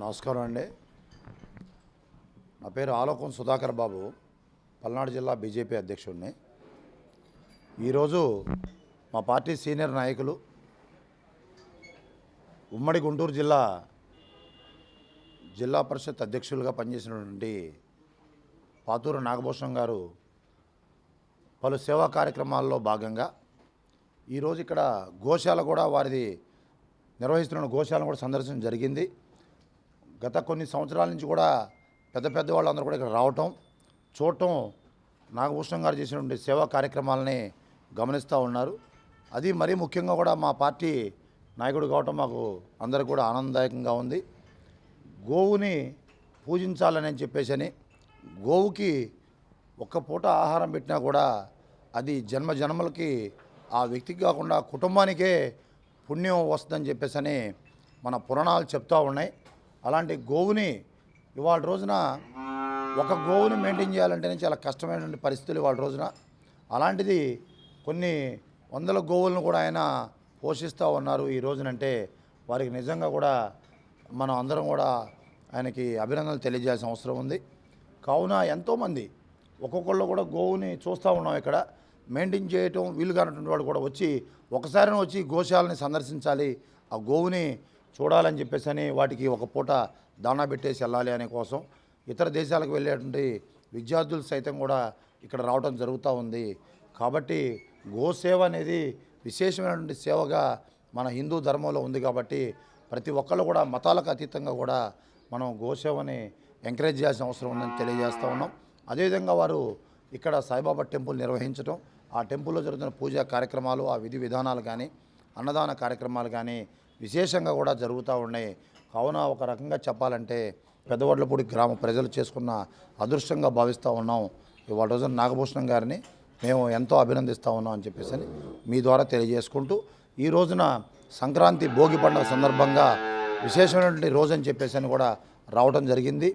నమస్కారం అండి. నా పేరు ఆలోకం సుధాకర్ బాబు, పల్నాడు జిల్లా బీజేపీ అధ్యక్షుడిని. ఈరోజు మా పార్టీ సీనియర్ నాయకులు, ఉమ్మడి గుంటూరు జిల్లా పరిషత్ అధ్యక్షులుగా పనిచేసినటువంటి పాతూరు నాగభూషణం గారు పలు సేవా కార్యక్రమాల్లో భాగంగా ఈరోజు ఇక్కడ గోశాల కూడా వారిది నిర్వహిస్తున్న గోశాలను కూడా సందర్శన జరిగింది. గత కొన్ని సంవత్సరాల నుంచి కూడా పెద్ద వాళ్ళందరూ కూడా ఇక్కడ రావటం, చూడటం, నాగభూషణం గారు చేసినటువంటి సేవా కార్యక్రమాలని గమనిస్తూ ఉన్నారు. అది మరీ ముఖ్యంగా కూడా మా పార్టీ నాయకుడు కావటం మాకు అందరికీ కూడా ఆనందదాయకంగా ఉంది. గోవుని పూజించాలని చెప్పేసి గోవుకి ఒక్క పూట ఆహారం పెట్టినా కూడా అది జన్మలకి ఆ వ్యక్తికి కాకుండా కుటుంబానికే పుణ్యం వస్తుందని చెప్పేసి మన పురాణాలు చెప్తూ ఉన్నాయి. అలాంటి గోవుని ఇవాళ రోజున ఒక గోవుని మెయింటైన్ చేయాలంటేనే చాలా కష్టమైనటువంటి పరిస్థితులు ఇవాళ రోజున. అలాంటిది కొన్ని వందల గోవులను కూడా ఆయన పోషిస్తూ ఉన్నారు ఈ రోజునంటే వారికి నిజంగా కూడా మనం అందరం కూడా ఆయనకి అభినందనలు తెలియజేయాల్సిన అవసరం ఉంది. కావున ఎంతోమంది ఒక్కొక్కళ్ళు కూడా గోవుని చూస్తూ ఉన్నాం. ఇక్కడ మెయింటైన్ చేయటం వీలు కానటువంటి వాడు కూడా ఒకసారి వచ్చి గోశాలని సందర్శించాలి, ఆ గోవుని చూడాలని చెప్పేసి వాటికి ఒక పూట దాణా పెట్టేసి వెళ్ళాలి అనే కోసం ఇతర దేశాలకు వెళ్ళేటువంటి విద్యార్థులు సైతం కూడా ఇక్కడ రావడం జరుగుతూ ఉంది. కాబట్టి గోసేవ అనేది విశేషమైనటువంటి సేవగా మన హిందూ ధర్మంలో ఉంది. కాబట్టి ప్రతి ఒక్కళ్ళు కూడా మతాలకు అతీతంగా కూడా మనం గోసేవని ఎంకరేజ్ చేయాల్సిన అవసరం ఉందని తెలియజేస్తూ ఉన్నాం. అదేవిధంగా వారు ఇక్కడ సాయిబాబా టెంపుల్ నిర్వహించడం, ఆ టెంపుల్లో జరుగుతున్న పూజా కార్యక్రమాలు, ఆ విధి విధానాలు కానీ, అన్నదాన కార్యక్రమాలు కానీ విశేషంగా కూడా జరుగుతూ ఉన్నాయి. కావున ఒక రకంగా చెప్పాలంటే పెద్దవడ్లపూడి గ్రామ ప్రజలు చేసుకున్న అదృష్టంగా భావిస్తూ ఉన్నాం. ఇవాళ రోజున నాగభూషణం గారిని మేము ఎంతో అభినందిస్తూ ఉన్నాం అని చెప్పేసి మీ ద్వారా తెలియజేసుకుంటూ, ఈ రోజున సంక్రాంతి భోగి పండుగ సందర్భంగా విశేషమైనటువంటి రోజు అని చెప్పేసి కూడా రావడం జరిగింది.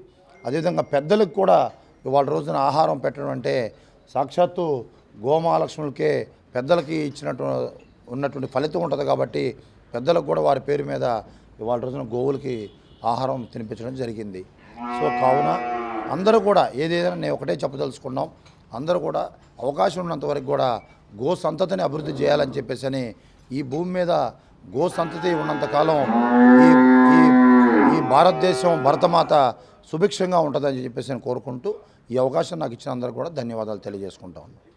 అదేవిధంగా పెద్దలకు కూడా ఇవాళ రోజున ఆహారం పెట్టడం అంటే సాక్షాత్తు గోమహాలక్ష్ములకే పెద్దలకి ఉన్నటువంటి ఫలితం ఉంటుంది. కాబట్టి పెద్దలకు కూడా వారి పేరు మీద ఇవాళ రోజున గోవులకి ఆహారం తినిపించడం జరిగింది. సో కావున అందరూ కూడా ఏదైనా నేను ఒకటే చెప్పదలుచుకున్నాం, అందరూ కూడా అవకాశం ఉన్నంత వరకు కూడా గో సంతతిని అభివృద్ధి చేయాలని చెప్పేసి ఈ భూమి మీద గో సంతతి ఉన్నంతకాలం ఈ భారతదేశం భరతమాత సుభిక్షంగా ఉంటుందని చెప్పేసి కోరుకుంటూ ఈ అవకాశం నాకు ఇచ్చిన అందరూ కూడా ధన్యవాదాలు తెలియజేసుకుంటా ఉన్నాను.